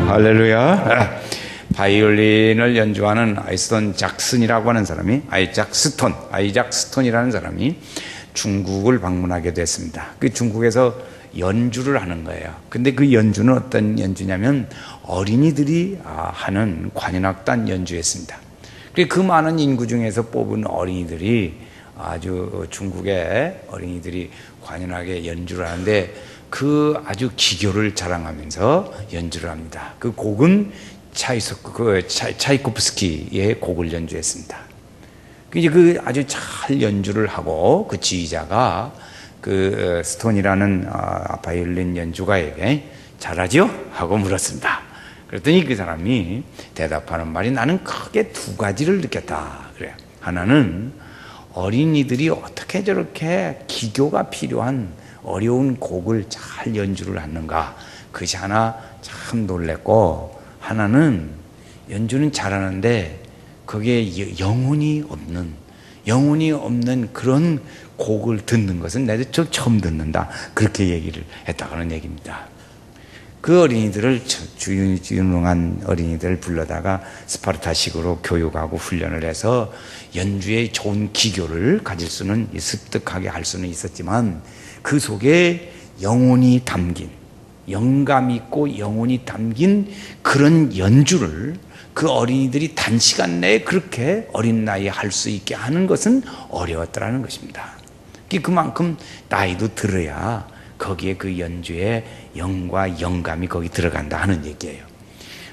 할렐루야. 바이올린을 연주하는 아이스톤 잭슨이라고 하는 사람이, 아이작 스톤이라는 사람이 중국을 방문하게 됐습니다. 그 중국에서 연주를 하는 거예요. 근데 그 연주는 어떤 연주냐면 어린이들이 하는 관현악단 연주였습니다. 그 많은 인구 중에서 뽑은 어린이들이 아주 중국의 어린이들이 관현하게 연주를 하는데 그 아주 기교를 자랑하면서 연주를 합니다. 그 곡은 차이코프스키의 곡을 연주했습니다. 이제 그 아주 잘 연주를 하고 그 지휘자가 그 스톤이라는 바이올린 연주가에게 잘하죠? 하고 물었습니다. 그랬더니 그 사람이 대답하는 말이 나는 크게 두 가지를 느꼈다. 그래요. 하나는 어린이들이 어떻게 저렇게 기교가 필요한 어려운 곡을 잘 연주를 하는가. 그것이 하나 참 놀랬고, 하나는 연주는 잘하는데 거기에 영혼이 없는 그런 곡을 듣는 것은 내가 처음 듣는다. 그렇게 얘기를 했다는 얘기입니다. 그 어린이들을, 유능한 어린이들을 불러다가 스파르타식으로 교육하고 훈련을 해서 연주에 좋은 기교를 가질 수는, 습득하게 할 수는 있었지만 그 속에 영혼이 담긴, 영감 있고 영혼이 담긴 그런 연주를 그 어린이들이 단시간 내에 그렇게 어린 나이에 할 수 있게 하는 것은 어려웠다는 것입니다. 그만큼 나이도 들어야 거기에 그 연주에 영과 영감이 거기 들어간다 하는 얘기예요.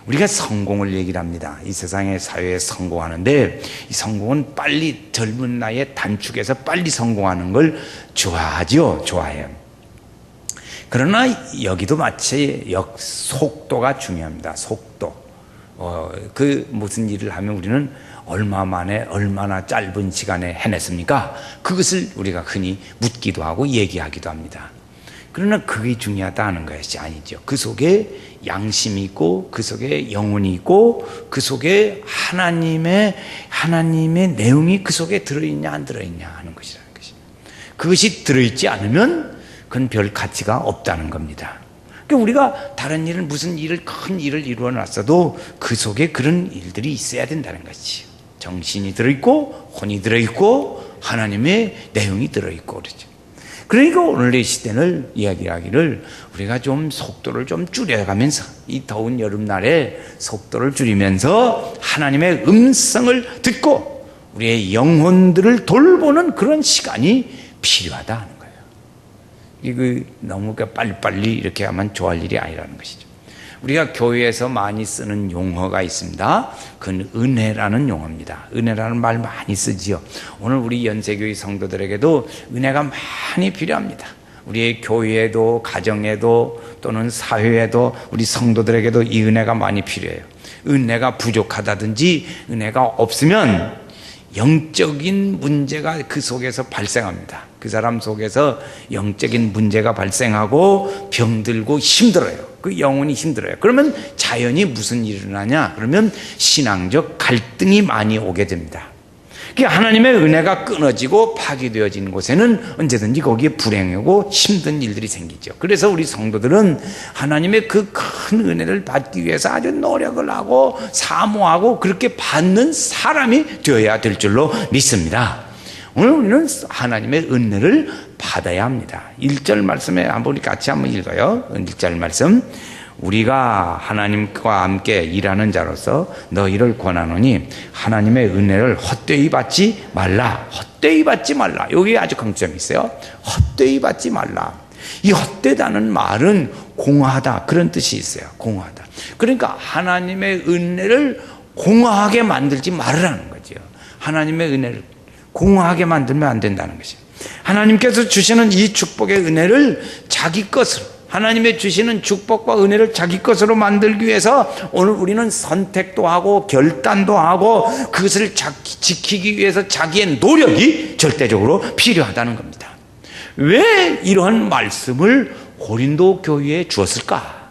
우리가 성공을 얘기를 합니다. 이 세상의 사회에 성공하는데 이 성공은 빨리 젊은 나이에 단축해서 빨리 성공하는 걸 좋아하죠. 좋아해요. 그러나 여기도 마치 속도가 중요합니다. 속도. 그 무슨 일을 하면 우리는 얼마 만에 얼마나 짧은 시간에 해냈습니까? 그것을 우리가 흔히 묻기도 하고 얘기하기도 합니다. 그러나 그게 중요하다 하는 것이 아니죠. 그 속에 양심이 있고 그 속에 영혼이 있고 그 속에 하나님의 내용이 그 속에 들어있냐 안 들어있냐 하는 것이라는 것입니다. 그것이 들어있지 않으면 그건 별 가치가 없다는 겁니다. 그러니까 우리가 다른 일을, 무슨 일을, 큰 일을 이루어 놨어도 그 속에 그런 일들이 있어야 된다는 것이죠. 정신이 들어있고 혼이 들어있고 하나님의 내용이 들어있고 그러죠. 그러니까 오늘 이 시대를 이야기하기를 우리가 좀 속도를 좀 줄여가면서 이 더운 여름날에 속도를 줄이면서 하나님의 음성을 듣고 우리의 영혼들을 돌보는 그런 시간이 필요하다 하는 거예요. 이거 너무 빨리빨리 이렇게 하면 좋아할 일이 아니라는 것이죠. 우리가 교회에서 많이 쓰는 용어가 있습니다. 그건 은혜라는 용어입니다. 은혜라는 말 많이 쓰지요. 오늘 우리 연세교회 성도들에게도 은혜가 많이 필요합니다. 우리의 교회에도 가정에도 또는 사회에도 우리 성도들에게도 이 은혜가 많이 필요해요. 은혜가 부족하다든지 은혜가 없으면 영적인 문제가 그 속에서 발생합니다. 그 사람 속에서 영적인 문제가 발생하고 병들고 힘들어요. 그 영혼이 힘들어요. 그러면 자연히 무슨 일이 일어나냐? 그러면 신앙적 갈등이 많이 오게 됩니다. 하나님의 은혜가 끊어지고 파괴되어지는 곳에는 언제든지 거기에 불행하고 힘든 일들이 생기죠. 그래서 우리 성도들은 하나님의 그 큰 은혜를 받기 위해서 아주 노력을 하고 사모하고 그렇게 받는 사람이 되어야 될 줄로 믿습니다. 오늘 우리는 하나님의 은혜를 받아야 합니다. 1절 말씀에 한번 같이 한번 읽어요. 1절 말씀. 우리가 하나님과 함께 일하는 자로서 너희를 권하노니 하나님의 은혜를 헛되이 받지 말라. 헛되이 받지 말라. 여기 아주 강점이 있어요. 헛되이 받지 말라. 이 헛되다는 말은 공허하다 그런 뜻이 있어요. 공허하다. 그러니까 하나님의 은혜를 공허하게 만들지 말라는 거죠. 하나님의 은혜를 공허하게 만들면 안 된다는 것이에요. 하나님께서 주시는 이 축복의 은혜를 자기 것으로, 하나님의 주시는 축복과 은혜를 자기 것으로 만들기 위해서 오늘 우리는 선택도 하고 결단도 하고 그것을 지키기 위해서 자기의 노력이 절대적으로 필요하다는 겁니다. 왜 이러한 말씀을 고린도 교회에 주었을까?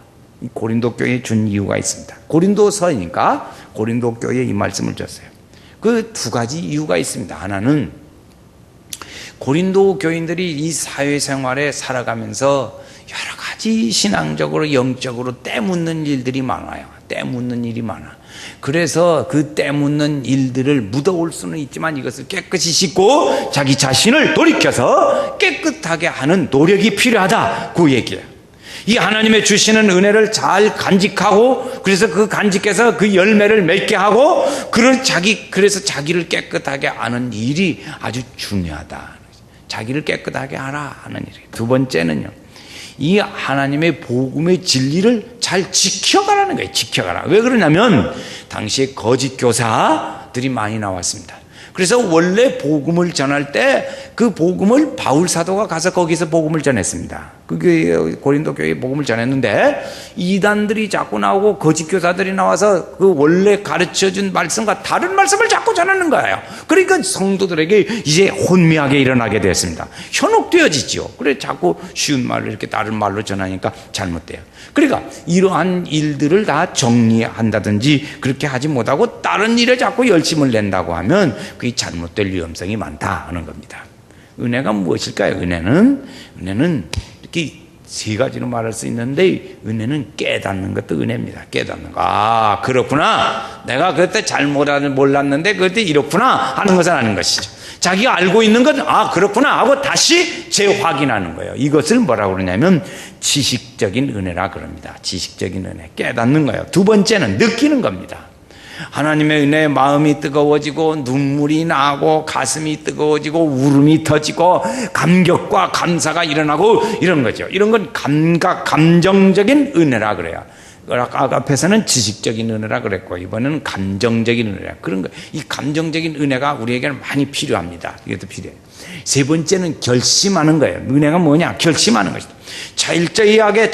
고린도 교회에 준 이유가 있습니다. 고린도서니까 고린도 교회에 이 말씀을 줬어요. 그 두 가지 이유가 있습니다. 하나는 고린도 교인들이 이 사회생활에 살아가면서 여러 가지 신앙적으로 영적으로 때 묻는 일들이 많아요. 때 묻는 일이 많아. 그래서 그 때 묻는 일들을 묻어올 수는 있지만 이것을 깨끗이 씻고 자기 자신을 돌이켜서 깨끗하게 하는 노력이 필요하다, 그 얘기예요. 이 하나님의 주시는 은혜를 잘 간직하고, 그래서 그 간직해서 그 열매를 맺게 하고, 그래서 자기를 깨끗하게 하는 일이 아주 중요하다. 자기를 깨끗하게 하라 하는 일이에요. 두 번째는요, 이 하나님의 복음의 진리를 잘 지켜가라는 거예요. 지켜가라. 왜 그러냐면 당시에 거짓 교사들이 많이 나왔습니다. 그래서 원래 복음을 전할 때 그 복음을 바울 사도가 가서 거기서 복음을 전했습니다. 그 고린도 교회에 복음을 전했는데 이단들이 자꾸 나오고 거짓 교사들이 나와서 그 원래 가르쳐준 말씀과 다른 말씀을 자꾸 전하는 거예요. 그러니까 성도들에게 이제 혼미하게 일어나게 되었습니다. 현혹되어지죠. 그래 자꾸 쉬운 말로 이렇게 다른 말로 전하니까 잘못돼요. 그러니까 이러한 일들을 다 정리한다든지 그렇게 하지 못하고 다른 일에 자꾸 열심을 낸다고 하면 그게 잘못될 위험성이 많다 하는 겁니다. 은혜가 무엇일까요? 은혜는 이렇게 세 가지로 말할 수 있는데, 은혜는 깨닫는 것도 은혜입니다. 깨닫는 거. 아, 그렇구나. 내가 그때 몰랐는데 그때 이렇구나 하는 것을 아는 것이죠. 자기가 알고 있는 건 아, 그렇구나 하고 다시 재확인하는 거예요. 이것을 뭐라고 그러냐면 지식적인 은혜라 그럽니다. 지식적인 은혜. 깨닫는 거예요. 두 번째는 느끼는 겁니다. 하나님의 은혜에 마음이 뜨거워지고 눈물이 나고 가슴이 뜨거워지고 울음이 터지고 감격과 감사가 일어나고 이런 거죠. 이런 건 감정적인 은혜라 그래요. 앞에서는 지식적인 은혜라 그랬고 이번에는 감정적인 은혜라 그런 거예요. 이 감정적인 은혜가 우리에게는 많이 필요합니다. 이것도 필요해요. 세 번째는 결심하는 거예요. 은혜가 뭐냐? 결심하는 것이다. 철저하게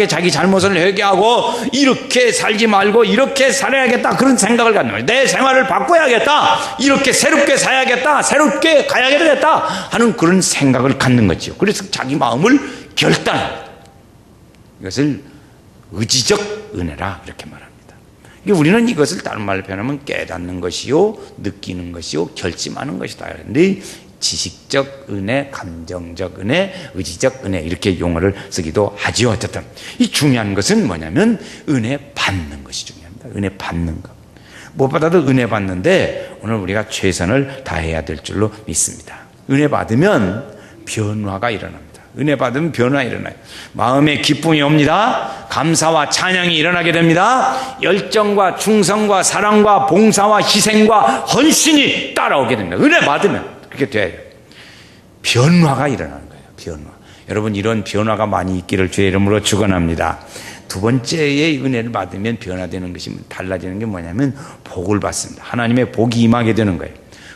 자기 잘못을 회개하고 이렇게 살지 말고 이렇게 살아야겠다 그런 생각을 갖는 거예요. 내 생활을 바꿔야겠다, 이렇게 새롭게 살아야겠다, 새롭게 가야겠다 하는 그런 생각을 갖는 거죠. 그래서 자기 마음을 결단합니다. 이것을 의지적 은혜라 이렇게 말합니다. 우리는 이것을 다른 말로 표현하면 깨닫는 것이요, 느끼는 것이요, 결심하는 것이다. 그런데 지식적 은혜, 감정적 은혜, 의지적 은혜 이렇게 용어를 쓰기도 하지요. 어쨌든 이 중요한 것은 뭐냐면 은혜 받는 것이 중요합니다. 은혜 받는 것. 못 받아도 은혜 받는데 오늘 우리가 최선을 다해야 될 줄로 믿습니다. 은혜 받으면 변화가 일어납니다. 은혜 받으면 변화 일어나요. 마음에 기쁨이 옵니다. 감사와 찬양이 일어나게 됩니다. 열정과 충성과 사랑과 봉사와 희생과 헌신이 따라오게 됩니다. 은혜 받으면 그렇게 돼요. 변화가 일어나는 거예요. 변화. 여러분 이런 변화가 많이 있기를 주의 이름으로 축원합니다. 두 번째의 은혜를 받으면 변화되는 것이 달라지는 게 뭐냐면 복을 받습니다. 하나님의 복이 임하게 되는 거예요.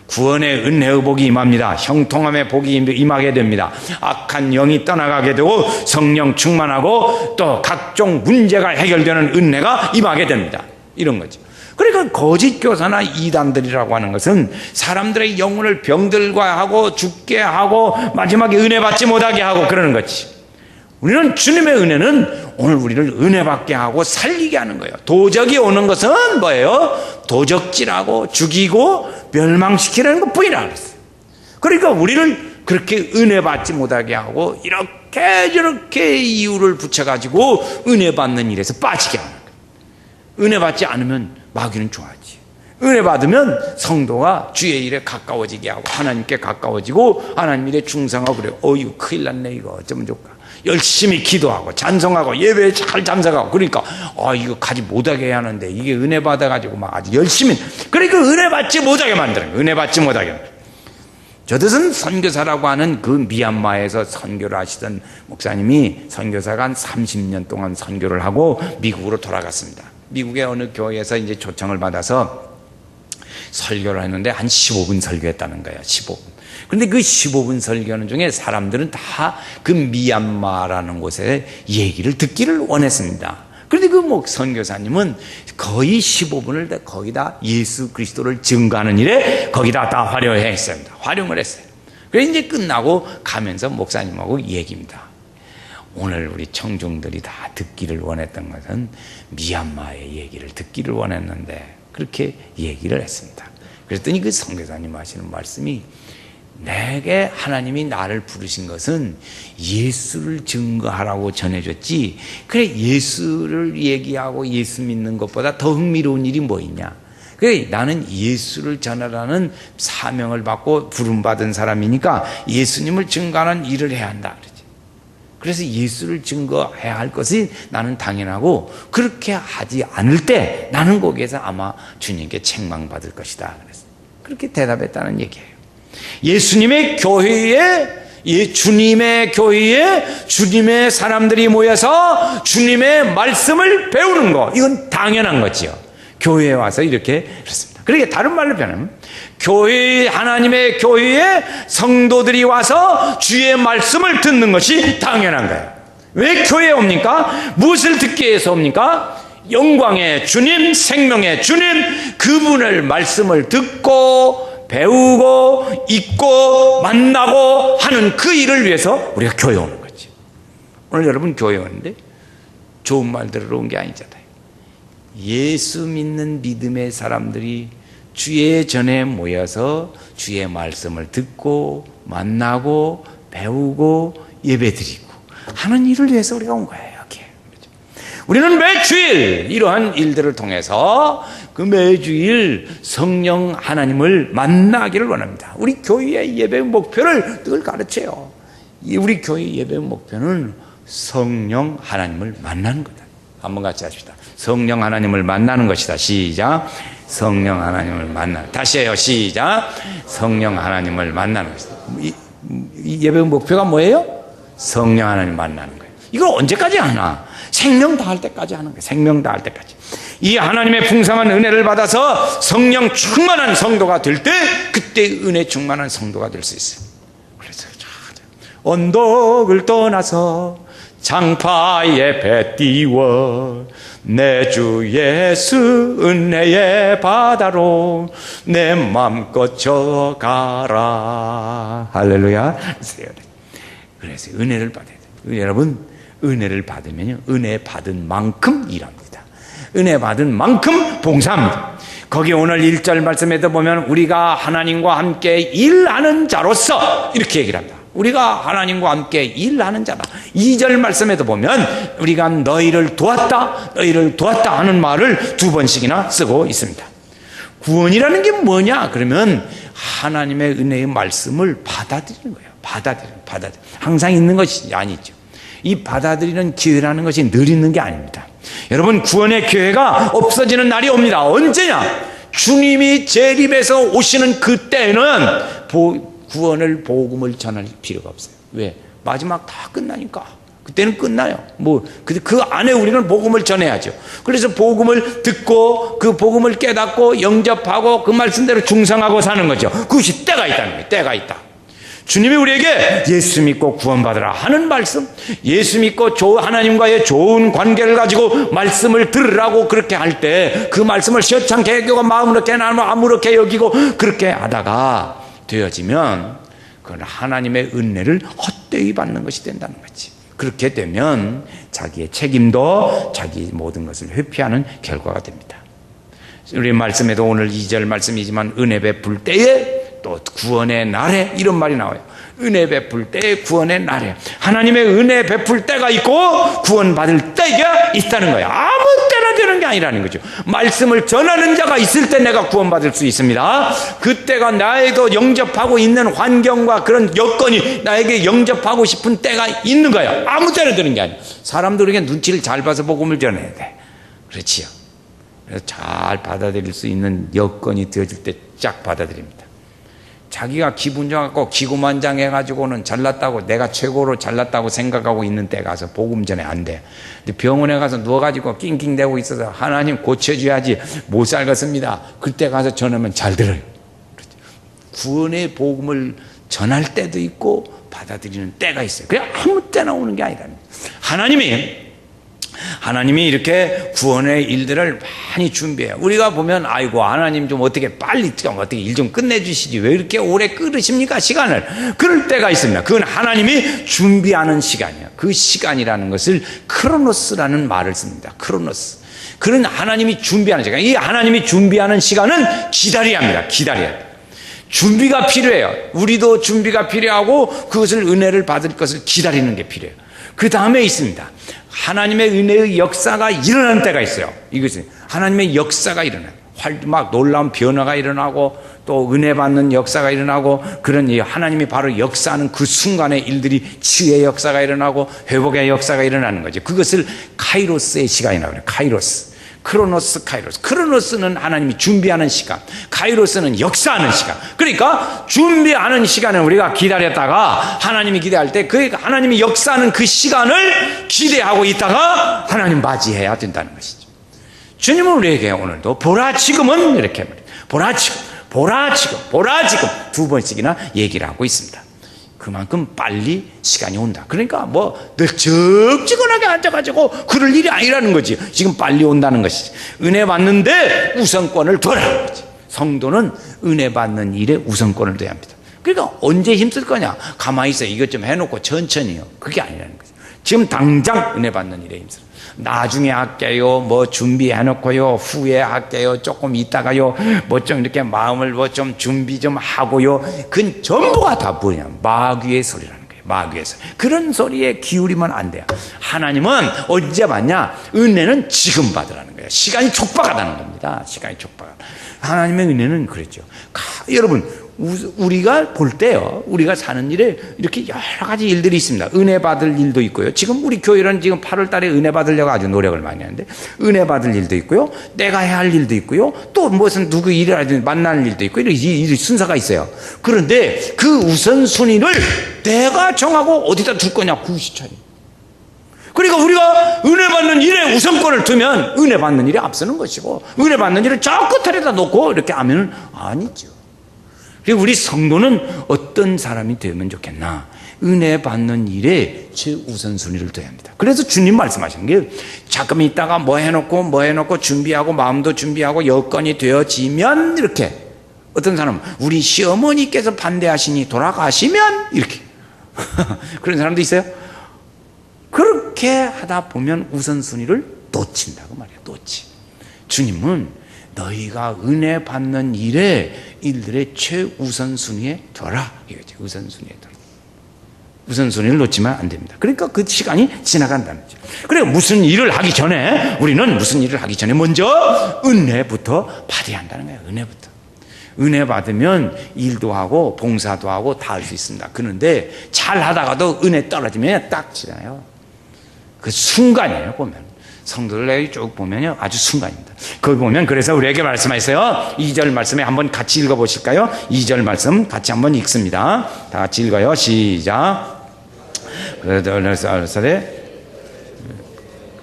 구원의 은혜의 복이 임합니다. 형통함의 복이 임하게 됩니다. 악한 영이 떠나가게 되고 성령 충만하고 또 각종 문제가 해결되는 은혜가 임하게 됩니다. 이런 거죠. 그러니까 거짓 교사나 이단들이라고 하는 것은 사람들의 영혼을 병들과 하고 죽게 하고 마지막에 은혜 받지 못하게 하고 그러는 거지. 우리는 주님의 은혜는 오늘 우리를 은혜 받게 하고 살리게 하는 거예요. 도적이 오는 것은 뭐예요? 도적질하고 죽이고 멸망시키라는 것뿐이라 그랬어요. 그러니까 우리를 그렇게 은혜 받지 못하게 하고 이렇게 저렇게 이유를 붙여가지고 은혜 받는 일에서 빠지게 하는 거예요. 은혜 받지 않으면 마귀는 좋아하지. 은혜 받으면 성도가 주의 일에 가까워지게 하고 하나님께 가까워지고 하나님 일에 충성하고 그래요. 이거 큰일 났네, 이거 어쩌면 좋을까. 열심히 기도하고 찬송하고 예배에 잘 참석하고 그러니까 이거 가지 못하게 해야 하는데 이게 은혜 받아가지고 막 아주 열심히, 그러니까 은혜 받지 못하게 만드는 거예요. 은혜 받지 못하게. 저듯은 선교사라고 하는 그 미얀마에서 선교를 하시던 목사님이 선교사가 한 30년 동안 선교를 하고 미국으로 돌아갔습니다. 미국의 어느 교회에서 이제 초청을 받아서 설교를 했는데 한 15분 설교했다는 거예요. 15분. 그런데 그 15분 설교하는 중에 사람들은 다 그 미얀마라는 곳에 얘기를 듣기를 원했습니다. 그런데 그 선교사님은 거의 15분을 거기다 예수 그리스도를 증거하는 일에 거기다 다 활용을 했어요. 그래서 이제 끝나고 가면서 목사님하고 얘기입니다. 오늘 우리 청중들이 다 듣기를 원했던 것은 미얀마의 얘기를 듣기를 원했는데 그렇게 얘기를 했습니다. 그랬더니 그 선교사님 하시는 말씀이 내게 하나님이 나를 부르신 것은 예수를 증거하라고 전해줬지, 그래 예수를 얘기하고 예수 믿는 것보다 더 흥미로운 일이 뭐 있냐. 그래 나는 예수를 전하라는 사명을 받고 부름받은 사람이니까 예수님을 증거하는 일을 해야 한다 그러지. 그래서 예수를 증거해야 할 것이 나는 당연하고, 그렇게 하지 않을 때 나는 거기에서 아마 주님께 책망받을 것이다 그래서 그렇게 대답했다는 얘기예요. 예수님의 교회에, 주님의 교회에 주님의 사람들이 모여서 주님의 말씀을 배우는 거, 이건 당연한 거지요. 교회에 와서 이렇게 그렇습니다. 그러니까 다른 말로 표현하면 교회, 하나님의 교회에 성도들이 와서 주의 말씀을 듣는 것이 당연한 거예요. 왜 교회에 옵니까? 무엇을 듣기 위해서 옵니까? 영광의 주님, 생명의 주님, 그분을 말씀을 듣고 배우고 읽고 만나고 하는 그 일을 위해서 우리가 교회에 오는 거지. 오늘 여러분 교회에 오는데 좋은 말 들으러 온 게 아니잖아요. 예수 믿는 믿음의 사람들이 주의 전에 모여서 주의 말씀을 듣고 만나고 배우고 예배드리고 하는 일을 위해서 우리가 온 거예요. 여기에. 우리는 매주일 이러한 일들을 통해서 그 매주일 성령 하나님을 만나기를 원합니다. 우리 교회의 예배 목표를 늘 가르쳐요. 우리 교회 예배 목표는 성령 하나님을 만나는 거다. 한번 같이 합시다. 성령 하나님을 만나는 것이다. 시작. 성령 하나님을 만나는. 다시 해요. 시작. 성령 하나님을 만나는 것이다. 이 예배 목표가 뭐예요? 성령 하나님 만나는 거예요. 이걸 언제까지 하나? 생명 다할 때까지 하는 거예요. 생명 다할 때까지. 이 하나님의 풍성한 은혜를 받아서 성령 충만한 성도가 될 때, 그때 은혜 충만한 성도가 될 수 있어요. 그래서 언덕을 떠나서 장파에 배 띄워 내 주 예수 은혜의 바다로 내 맘껏 져가라. 할렐루야. 그래서 은혜를 받아야 돼요. 여러분, 은혜를 받으면요, 은혜 받은 만큼 일합니다. 은혜 받은 만큼 봉사합니다. 거기 오늘 1절 말씀에도 보면 우리가 하나님과 함께 일하는 자로서 이렇게 얘기를 합니다. 우리가 하나님과 함께 일하는 자다. 2절 말씀에도 보면 우리가 너희를 도왔다 하는 말을 2번씩이나 쓰고 있습니다. 구원이라는 게 뭐냐? 그러면 하나님의 은혜의 말씀을 받아들이는 거예요. 받아들이는. 항상 있는 것이 아니죠. 이 받아들이는 기회라는 것이 늘 있는 게 아닙니다. 여러분, 구원의 기회가 없어지는 날이 옵니다. 언제냐? 주님이 재림해서 오시는 그때는 구원을, 복음을 전할 필요가 없어요. 왜? 마지막 다 끝나니까. 그때는 끝나요. 그 안에 우리는 복음을 전해야죠. 그래서 복음을 듣고 그 복음을 깨닫고 영접하고 그 말씀대로 충성하고 사는 거죠. 그것이 때가 있다는 거예요. 때가 있다. 주님이 우리에게 예수 믿고 구원받으라 하는 말씀, 예수 믿고 하나님과의 좋은 관계를 가지고 말씀을 들으라고 그렇게 할 때 그 말씀을 시원찮게 여기고 마음으로 깨나무 아무렇게 여기고 그렇게 하다가 되어지면 그건 하나님의 은혜를 헛되이 받는 것이 된다는 거지. 그렇게 되면 자기의 책임도 자기 모든 것을 회피하는 결과가 됩니다. 우리 말씀에도 오늘 2절 말씀이지만 은혜 베풀 때에 또 구원의 날에 이런 말이 나와요. 은혜 베풀 때에 구원의 날에. 하나님의 은혜 베풀 때가 있고 구원받을 때가 있다는 거예요. 아무 때나 되는 게 아니라는 거죠. 말씀을 전하는 자가 있을 때 내가 구원받을 수 있습니다. 그때가 나에도 영접하고 있는 환경과 그런 여건이 나에게 영접하고 싶은 때가 있는 거예요. 아무 때나 되는 게 아니에요. 사람들에게 눈치를 잘 봐서 복음을 전해야 돼. 그렇지요. 그래서 잘 받아들일 수 있는 여건이 되어질 때 쫙 받아들입니다. 자기가 기분 좋아갖고 기고만장해가지고는 잘났다고, 내가 최고로 잘났다고 생각하고 있는 때 가서 복음 전에 안 돼. 근데 병원에 가서 누워가지고 낑낑대고 있어서 하나님 고쳐줘야지 못 살겠습니다. 그때 가서 전하면 잘 들어요. 구원의 복음을 전할 때도 있고 받아들이는 때가 있어요. 그냥 아무 때나 오는 게 아니랍니다. 하나님이 이렇게 구원의 일들을 많이 준비해요. 우리가 보면 아이고 하나님 좀 어떻게 빨리 어떻게 일 좀 끝내주시지 왜 이렇게 오래 끌으십니까 시간을. 그럴 때가 있습니다. 그건 하나님이 준비하는 시간이에요. 그 시간이라는 것을 크로노스라는 말을 씁니다. 크로노스. 그런 하나님이 준비하는 시간. 이 하나님이 준비하는 시간은 기다려야 합니다. 기다려야 합니다. 준비가 필요해요. 우리도 준비가 필요하고 그것을 은혜를 받을 것을 기다리는 게 필요해요. 그 다음에 있습니다. 하나님의 은혜의 역사가 일어나는 때가 있어요. 이것은 하나님의 역사가 일어나요. 막 놀라운 변화가 일어나고 또 은혜 받는 역사가 일어나고 그런 하나님이 바로 역사하는 그 순간의 일들이 치유의 역사가 일어나고 회복의 역사가 일어나는 거죠. 그것을 카이로스의 시간이라고 해요. 카이로스. 크로노스, 카이로스. 크로노스는 하나님이 준비하는 시간, 카이로스는 역사하는 시간. 그러니까 준비하는 시간을 우리가 기다렸다가 하나님이 기대할 때 그 하나님이 역사하는 그 시간을 기대하고 있다가 하나님 맞이해야 된다는 것이죠. 주님은 우리에게 오늘도 보라 지금은 이렇게 말해요. 보라 지금, 보라 지금, 보라 지금 두 번씩이나 얘기를 하고 있습니다. 그만큼 빨리 시간이 온다. 그러니까 늘 적지근하게 앉아가지고 그럴 일이 아니라는 거지. 지금 빨리 온다는 것이지. 은혜 받는데 우선권을 둬라는 거지. 성도는 은혜 받는 일에 우선권을 둬야 합니다. 그러니까 언제 힘쓸 거냐? 가만히 있어. 이것 좀 해놓고 천천히요. 그게 아니라는 거죠. 지금 당장 은혜 받는 일에 힘쓰라. 나중에 할게요. 준비해놓고요. 후에 할게요. 조금 있다가요. 좀 이렇게 마음을 좀 준비 좀 하고요. 그건 전부가 다 뭐냐? 마귀의 소리라는 거예요. 마귀의 소리. 그런 소리에 기울이면 안 돼요. 하나님은 언제 받냐? 은혜는 지금 받으라는 거예요. 시간이 촉박하다는 겁니다. 시간이 촉박하다. 하나님의 은혜는 그랬죠. 여러분, 우리가 볼 때요, 우리가 사는 일에 이렇게 여러 가지 일들이 있습니다. 은혜 받을 일도 있고요. 지금 우리 교회는 지금 8월 달에 은혜 받으려고 아주 노력을 많이 하는데, 은혜 받을 일도 있고요. 내가 해야 할 일도 있고요. 또 무슨 누구 일을 하든 만나는 일도 있고, 이 순서가 있어요. 그런데 그 우선순위를 내가 정하고 어디다 둘 거냐, 그것이 차이. 그러니까 우리가 은혜 받는 일에 우선권을 두면 은혜 받는 일에 앞서는 것이고, 은혜 받는 일을 저 끝에다 놓고 이렇게 하면 아니죠. 그리고 우리 성도는 어떤 사람이 되면 좋겠나? 은혜 받는 일에 최우선순위를 둬야 합니다. 그래서 주님 말씀하시는 게 잠깐만 있다가 뭐 해놓고 준비하고 마음도 준비하고 여건이 되어지면 이렇게, 어떤 사람은 우리 시어머니께서 반대하시니 돌아가시면 이렇게 그런 사람도 있어요. 그렇게 하다 보면 우선순위를 놓친다고 말이에요. 놓치. 주님은 너희가 은혜 받는 일들의 최우선순위에 둬라. 이거죠. 우선순위에 둬라. 우선순위를 놓치면 안 됩니다. 그러니까 그 시간이 지나간다는 거죠. 그래서 우리는 무슨 일을 하기 전에 먼저 은혜부터 받아야 한다는 거예요. 은혜부터. 은혜 받으면 일도 하고 봉사도 하고 다 할 수 있습니다. 그런데 잘 하다가도 은혜 떨어지면 딱 지나요. 그 순간이에요, 보면. 성도들 쭉 보면요, 아주 순간입니다. 거기 보면, 그래서 우리에게 말씀하셨어요. 2절 말씀에 한번 같이 읽어보실까요? 2절 말씀 같이 한번 읽습니다. 다 같이 읽어요. 시작.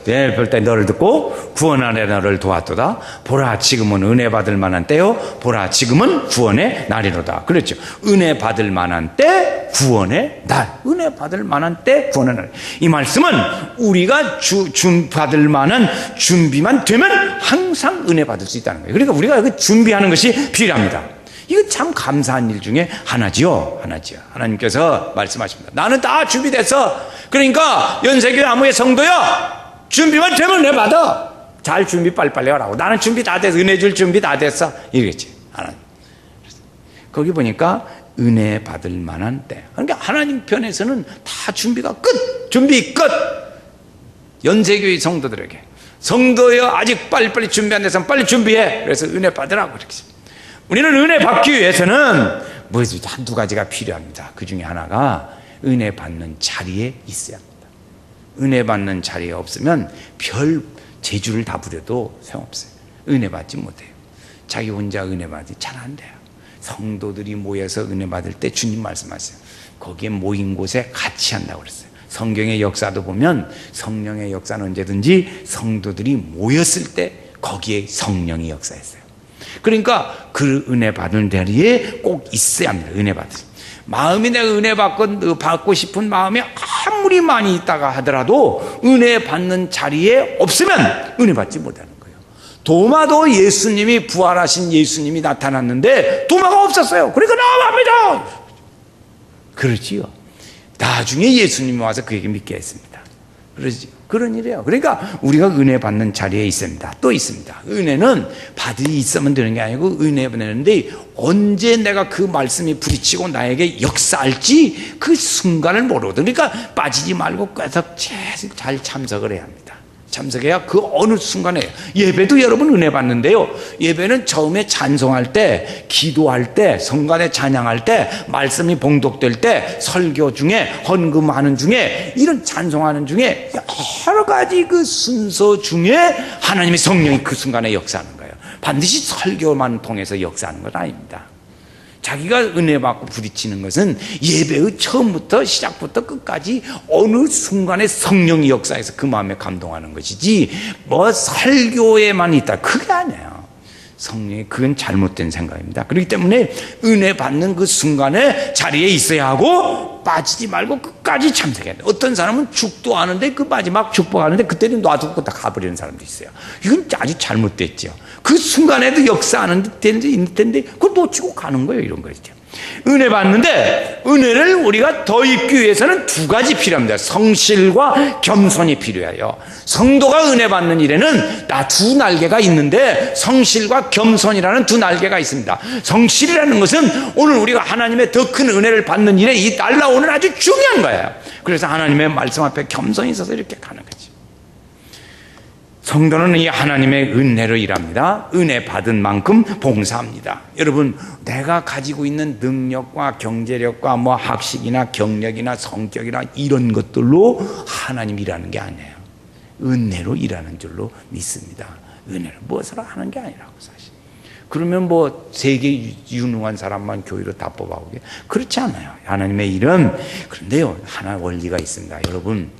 내 볼 때 너를 듣고 구원하려 너를 도왔도다. 보라 지금은 은혜 받을 만한 때요, 보라 지금은 구원의 날이로다. 그렇죠. 은혜 받을 만한 때, 구원의 날. 은혜 받을 만한 때, 구원의 날. 이 말씀은 우리가 받을 만한 준비만 되면 항상 은혜 받을 수 있다는 거예요. 그러니까 우리가 그 준비하는 것이 필요합니다. 이거 참 감사한 일 중에 하나지요. 하나님께서 말씀하십니다. 나는 다 준비됐어. 그러니까 연세교회 아무의 성도야, 준비만 되면 은혜 받아. 잘 준비 빨리빨리 하라고. 나는 준비 다 됐어. 은혜 줄 준비 다 됐어. 이러겠지. 하나님. 거기 보니까 은혜 받을 만한 때. 그러니까 하나님 편에서는 다 준비가 끝. 준비 끝. 연세교회 성도들에게. 성도여, 아직 빨리빨리 준비 안 돼서 빨리 준비해. 그래서 은혜 받으라고 그렇게. 우리는 은혜 받기 위해서는 한두 가지가 필요합니다. 그 중에 하나가 은혜 받는 자리에 있어야 합니다. 은혜 받는 자리에 없으면 별 재주를 다 부려도 소용없어요. 은혜 받지 못해요. 자기 혼자 은혜 받지 잘 안 돼요. 성도들이 모여서 은혜 받을 때 주님 말씀하세요. 거기에 모인 곳에 같이 한다고 그랬어요. 성경의 역사도 보면 성령의 역사는 언제든지 성도들이 모였을 때 거기에 성령이 역사했어요. 그러니까 그 은혜 받는 자리에 꼭 있어야 합니다. 은혜 받으세요. 마음이 내가 은혜 받고 싶은 마음이 아무리 많이 있다가 하더라도 은혜 받는 자리에 없으면 은혜 받지 못하는 거예요. 도마도 예수님이 부활하신 예수님이 나타났는데 도마가 없었어요. 그러니까 나갑니다. 그렇지요. 나중에 예수님이 와서 그에게 믿게 했습니다. 그러지. 그런 일이에요. 그러니까 우리가 은혜 받는 자리에 있습니다. 또 있습니다. 은혜는 받이 있으면 되는 게 아니고 은혜 받는데 언제 내가 그 말씀이 부딪히고 나에게 역사할지 그 순간을 모르거든. 그러니까 빠지지 말고 계속 잘 참석을 해야 합니다. 참석해야 그 어느 순간에 예배도 여러분 은혜 받는데요. 예배는 처음에 찬송할 때, 기도할 때, 성간에 찬양할 때, 말씀이 봉독될 때, 설교 중에, 헌금하는 중에, 이런 찬송하는 중에 여러 가지 그 순서 중에 하나님의 성령이 그 순간에 역사하는 거예요. 반드시 설교만 통해서 역사하는 건 아닙니다. 자기가 은혜 받고 부딪히는 것은 예배의 처음부터 시작부터 끝까지 어느 순간에 성령이 역사해서 그 마음에 감동하는 것이지 뭐 설교에만 있다 그게 아니에요. 성령이 그건 잘못된 생각입니다. 그렇기 때문에 은혜 받는 그 순간에 자리에 있어야 하고 빠지지 말고 끝까지 참석해야 돼요. 어떤 사람은 축도 하는데 그 마지막 축복하는데 그때는 놔두고 다 가버리는 사람도 있어요. 이건 아주 잘못됐죠. 그 순간에도 역사하는 때도 있을 텐데 그걸 놓치고 가는 거예요. 이런 거죠. 은혜 받는데 은혜를 우리가 더 입기 위해서는 두 가지 필요합니다. 성실과 겸손이 필요해요. 성도가 은혜 받는 일에는 두 날개가 있는데 성실과 겸손이라는 두 날개가 있습니다. 성실이라는 것은 오늘 우리가 하나님의 더 큰 은혜를 받는 일에 이 날라오는 아주 중요한 거예요. 그래서 하나님의 말씀 앞에 겸손히 있어서 이렇게 가는 거지. 성도는 이 하나님의 은혜로 일합니다. 은혜 받은 만큼 봉사합니다. 여러분, 내가 가지고 있는 능력과 경제력과 뭐 학식이나 경력이나 성격이나 이런 것들로 하나님 일하는 게 아니에요. 은혜로 일하는 줄로 믿습니다. 은혜로 무엇으로 하는 게 아니라고 사실. 그러면 뭐 세계 유능한 사람만 교회로 다 뽑아오게? 그렇지 않아요. 하나님의 일은. 그런데요, 하나 원리가 있습니다. 여러분,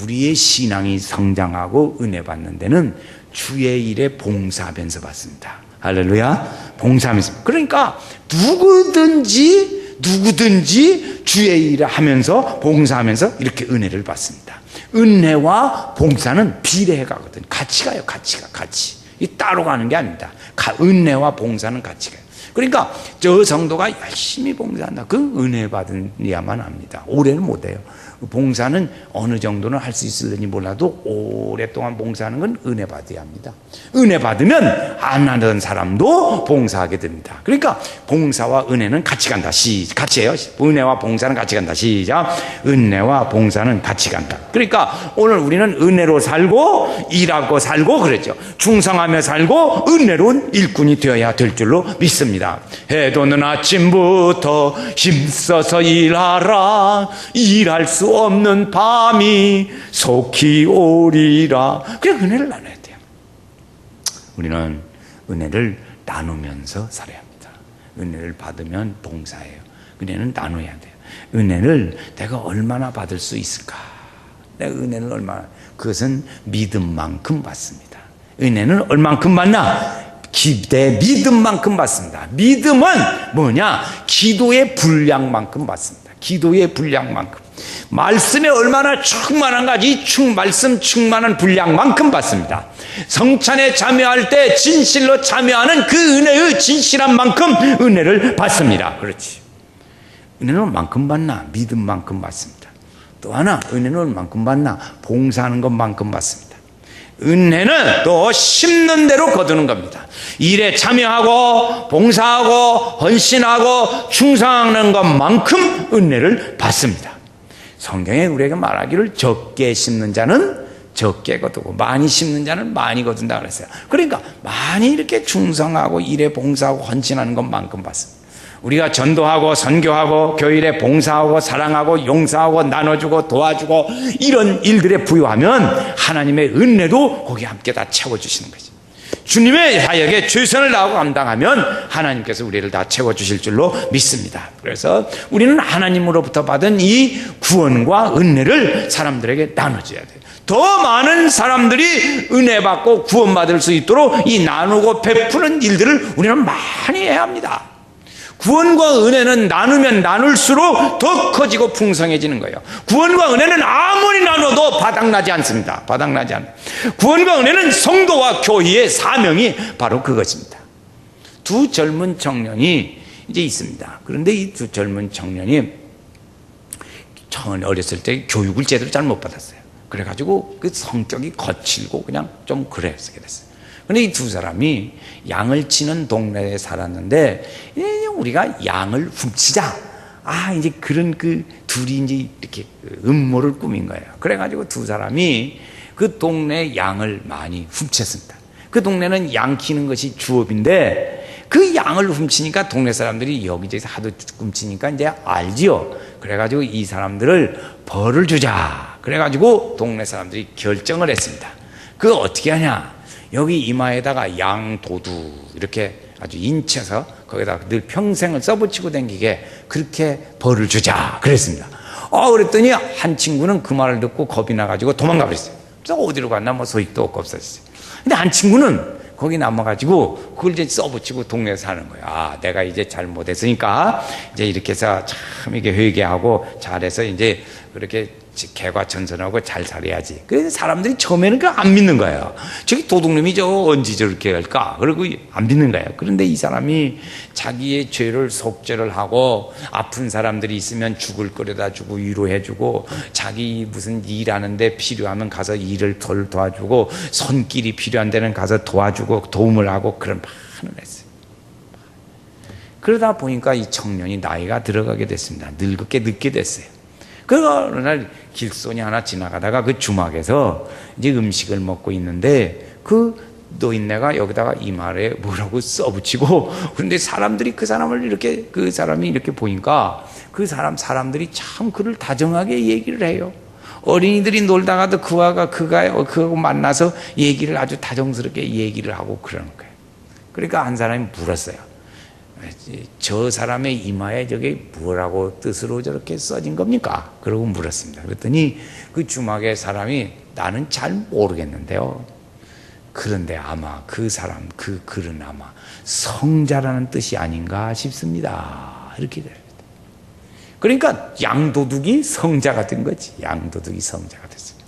우리의 신앙이 성장하고 은혜 받는 데는 주의 일에 봉사하면서 받습니다. 할렐루야. 봉사하면서. 그러니까 누구든지 주의 일을 하면서 봉사하면서 이렇게 은혜를 받습니다. 은혜와 봉사는 비례해 가거든. 같이 가요. 같이. 이 따로 가는 게 아닙니다. 은혜와 봉사는 같이 가요. 그러니까 저 성도가 열심히 봉사한다. 그 은혜 받은야만 합니다. 오래는 못해요. 봉사는 어느 정도는 할 수 있을지 몰라도 오랫동안 봉사하는 건 은혜 받아야 합니다. 은혜 받으면 안 하던 사람도 봉사하게 됩니다. 그러니까 봉사와 은혜는 같이 간다. 같이 해요. 은혜와 봉사는 같이 간다. 시작. 은혜와 봉사는 같이 간다. 그러니까 오늘 우리는 은혜로 살고 일하고 살고 그랬죠. 충성하며 살고 은혜로운 일꾼이 되어야 될 줄로 믿습니다. 해도는 아침부터 힘써서 일하라. 일할 수 없는 밤이 속히 오리라. 그래, 은혜를 나눠야 돼요. 우리는 은혜를 나누면서 살아야 합니다. 은혜를 받으면 봉사해요. 은혜는 나눠야 돼요. 은혜를 내가 얼마나 받을 수 있을까? 내가 은혜를 얼마나, 그것은 믿음만큼 받습니다. 은혜는 얼만큼 받나? 내 믿음만큼 받습니다. 믿음은 뭐냐? 기도의 분량만큼 받습니다. 기도의 분량만큼. 말씀에 얼마나 충만한가지 말씀 충만한 분량만큼 받습니다. 성찬에 참여할 때 진실로 참여하는 그 은혜의 진실한 만큼 은혜를 받습니다. 그렇지. 은혜는 얼만큼 받나? 믿음만큼 받습니다. 또 하나, 은혜는 얼만큼 받나? 봉사하는 것만큼 받습니다. 은혜는 또 심는 대로 거두는 겁니다. 일에 참여하고 봉사하고 헌신하고 충성하는 것만큼 은혜를 받습니다. 성경에 우리에게 말하기를 적게 심는 자는 적게 거두고 많이 심는 자는 많이 거둔다 그랬어요. 그러니까 많이 이렇게 충성하고 일에 봉사하고 헌신하는 것만큼 받습니다. 우리가 전도하고 선교하고 교일에 봉사하고 사랑하고 용서하고 나눠주고 도와주고 이런 일들에 부여하면 하나님의 은혜도 거기 함께 다 채워주시는 거죠. 주님의 사역에 최선을 다하고 감당하면 하나님께서 우리를 다 채워주실 줄로 믿습니다. 그래서 우리는 하나님으로부터 받은 이 구원과 은혜를 사람들에게 나눠줘야 돼요. 더 많은 사람들이 은혜 받고 구원받을 수 있도록 이 나누고 베푸는 일들을 우리는 많이 해야 합니다. 구원과 은혜는 나누면 나눌수록 더 커지고 풍성해지는 거예요. 구원과 은혜는 아무리 나눠도 바닥나지 않습니다. 바닥나지 않아요. 구원과 은혜는 성도와 교회의 사명이 바로 그것입니다. 두 젊은 청년이 이제 있습니다. 그런데 이 두 젊은 청년이 어렸을 때 교육을 제대로 잘 못 받았어요. 그래가지고 그 성격이 거칠고 그냥 좀 그랬게 됐어요. 근데 이 두 사람이 양을 치는 동네에 살았는데, 우리가 양을 훔치자. 이제 그런 그 둘이 이제 이렇게 음모를 꾸민 거예요. 그래가지고 두 사람이 그 동네 양을 많이 훔쳤습니다. 그 동네는 양 키는 것이 주업인데, 그 양을 훔치니까 동네 사람들이 여기저기서 하도 훔치니까 이제 알지요. 그래가지고 이 사람들을 벌을 주자. 그래가지고 동네 사람들이 결정을 했습니다. 그거 어떻게 하냐? 여기 이마에다가 양 도두 이렇게 아주 인쳐서 거기다 늘 평생을 써붙이고 다니게 그렇게 벌을 주자 그랬습니다. 그랬더니 한 친구는 그 말을 듣고 겁이 나가지고 도망가 버렸어요. 또 어디로 갔나 뭐 소익도 없고 없었어요. 근데 한 친구는 거기 남아가지고 그걸 이제 써붙이고 동네에 사는 거예요. 내가 이제 잘못했으니까 이제 이렇게 해서 참 이게 회개하고 잘해서 이제 그렇게 개과천선하고 잘 살아야지. 그래서 사람들이 처음에는 그 안 믿는 거예요. 저기 도둑놈이 언제 저렇게 할까? 그리고 안 믿는 거예요. 그런데 이 사람이 자기의 죄를 속죄를 하고 아픈 사람들이 있으면 죽을 거려다 주고 위로해주고 자기 무슨 일하는데 필요하면 가서 일을 도와주고 손길이 필요한 데는 가서 도와주고 도움을 하고 그런 많은 했어요. 그러다 보니까 이 청년이 나이가 들어가게 됐습니다. 늙게 늦게 됐어요. 어느 날 길손이 하나 지나가다가 그 주막에서 이제 음식을 먹고 있는데 그 노인네가 여기다가 이마에 뭐라고 써붙이고, 그런데 사람들이 그 사람을 이렇게, 그 사람이 이렇게 보니까 그 사람들이 참 그를 다정하게 얘기를 해요. 어린이들이 놀다가도 그하고 만나서 얘기를 아주 다정스럽게 얘기를 하고 그러는 거예요. 그러니까 한 사람이 물었어요. 저 사람의 이마에 저게 뭐라고 뜻으로 저렇게 써진 겁니까? 그러고 물었습니다. 그랬더니 그 주막의 사람이 나는 잘 모르겠는데요. 그런데 아마 그 사람, 그 글은 아마 성자라는 뜻이 아닌가 싶습니다. 이렇게 됩니다. 그러니까 양도둑이 성자가 된 거지. 양도둑이 성자가 됐어요.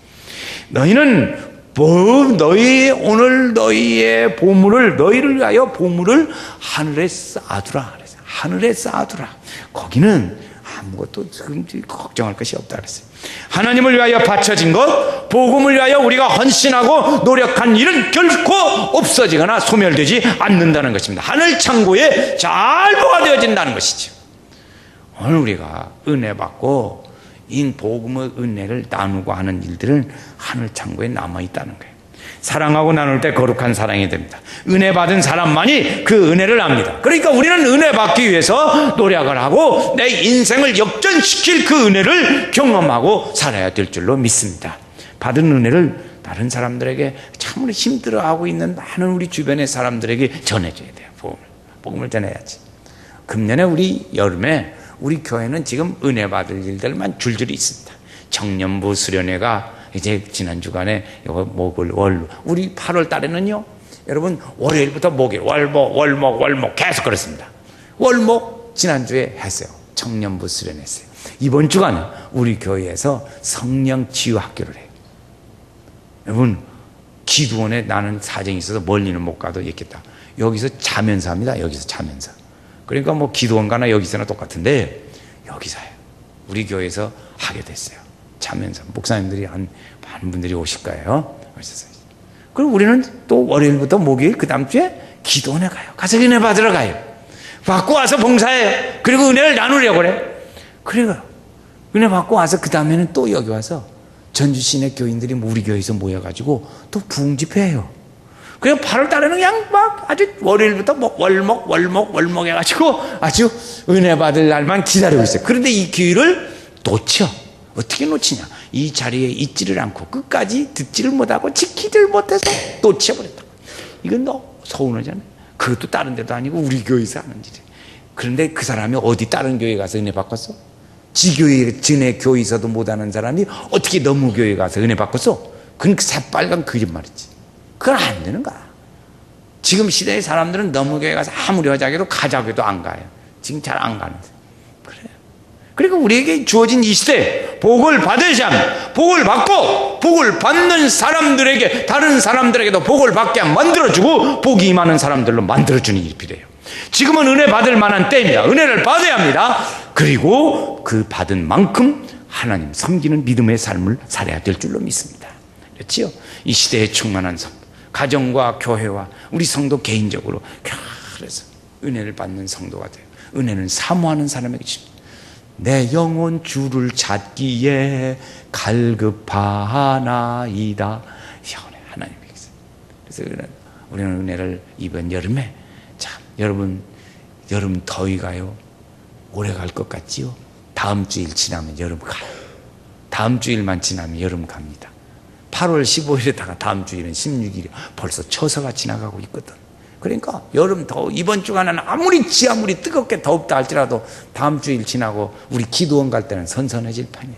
너희는 오늘 너희의 보물을, 너희를 위하여 보물을 하늘에 쌓아두라. 하늘에 쌓아두라. 거기는 아무것도 지금 걱정할 것이 없다 그랬어요. 하나님을 위하여 바쳐진 것, 복음을 위하여 우리가 헌신하고 노력한 일은 결코 없어지거나 소멸되지 않는다는 것입니다. 하늘 창고에 잘 보관되어진다는 것이죠. 오늘 우리가 은혜 받고 이 복음의 은혜를 나누고 하는 일들은 하늘 창고에 남아있다는 거예요. 사랑하고 나눌 때 거룩한 사랑이 됩니다. 은혜 받은 사람만이 그 은혜를 압니다. 그러니까 우리는 은혜 받기 위해서 노력을 하고 내 인생을 역전시킬 그 은혜를 경험하고 살아야 될 줄로 믿습니다. 받은 은혜를 다른 사람들에게 참으로 힘들어하고 있는 많은 우리 주변의 사람들에게 전해줘야 돼요. 복음을 전해야지. 금년에 우리 여름에 우리 교회는 지금 은혜 받을 일들만 줄줄이 있습니다. 청년부 수련회가 이제 지난 주간에 목을 우리 8월 달에는요, 여러분 월요일부터 목요일 월목 계속 그렇습니다. 월목 지난주에 했어요. 청년부 수련했어요. 이번 주간은 우리 교회에서 성령 치유 학교를 해요. 여러분 기도원에 나는 사정이 있어서 멀리는 못 가도 있겠다. 여기서 자면서 합니다. 여기서 자면서. 그러니까 뭐 기도원가나 여기서나 똑같은데 여기서 해요. 우리 교회에서 하게 됐어요. 자면서 목사님들이 많은 분들이 오실 거예요. 그리고 우리는 또 월요일부터 목요일 그 다음 주에 기도원에 가요. 가서 은혜 받으러 가요. 받고 와서 봉사해요. 그리고 은혜를 나누려고 그래. 그래요. 은혜 받고 와서 그 다음에는 또 여기 와서 전주 시내 교인들이 우리 교회에서 모여가지고 또 부흥 집회해요. 그냥 8월 달에는 그냥 막 아주 월요일부터 월목 해가지고 아주 은혜 받을 날만 기다리고 있어요. 그런데 이 기회를 놓쳐. 어떻게 놓치냐? 이 자리에 있지를 않고 끝까지 듣지를 못하고 지키지를 못해서 놓쳐버렸다. 이건 너 서운하잖아요. 그것도 다른 데도 아니고 우리 교회에서 하는 일이에요. 그런데 그 사람이 어디 다른 교회 가서 은혜 받겠어? 지네 교회에서도 못하는 사람이 어떻게 너무 교회 가서 은혜 받겠어? 그건 새빨간 거짓말이지. 그건 안 되는 거야. 지금 시대의 사람들은 너무 교회 가서 아무리 하자고 가자고 해도 안 가요. 지금 잘 안 가는데. 그래요. 그리고 우리에게 주어진 이 시대, 복을 받으셔야 합니다. 복을 받고 복을 받는 사람들에게, 다른 사람들에게도 복을 받게 만들어주고 복이 임하는 사람들로 만들어주는 일이 필요해요. 지금은 은혜 받을 만한 때입니다. 은혜를 받아야 합니다. 그리고 그 받은 만큼 하나님 섬기는 믿음의 삶을 살아야 될 줄로 믿습니다. 그렇지요? 이 시대에 충만한 성도, 가정과 교회와 우리 성도 개인적으로 그래서 은혜를 받는 성도가 돼요. 은혜는 사모하는 사람에게 줍니다. 내 영혼 주를 찾기에 갈급하나이다. 하나님에게서. 그래서 우리는 은혜를 이번 여름에 참 여러분 여름 더위가요 오래 갈 것 같지요? 다음 주일 지나면 여름 가요. 다음 주일만 지나면 여름 갑니다. 8월 15일에다가 다음 주일은 16일이 벌써 처서가 지나가고 있거든. 그러니까 여름 더워 이번 주간은 아무리 뜨겁게 덥다 할지라도 다음 주일 지나고 우리 기도원 갈 때는 선선해질 판이에요.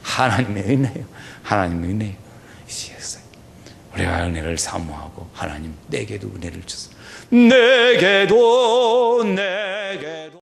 하나님의 은혜요. 하나님의 은혜요. 우리가 은혜를 사모하고 하나님 내게도 은혜를 주소서. 내게도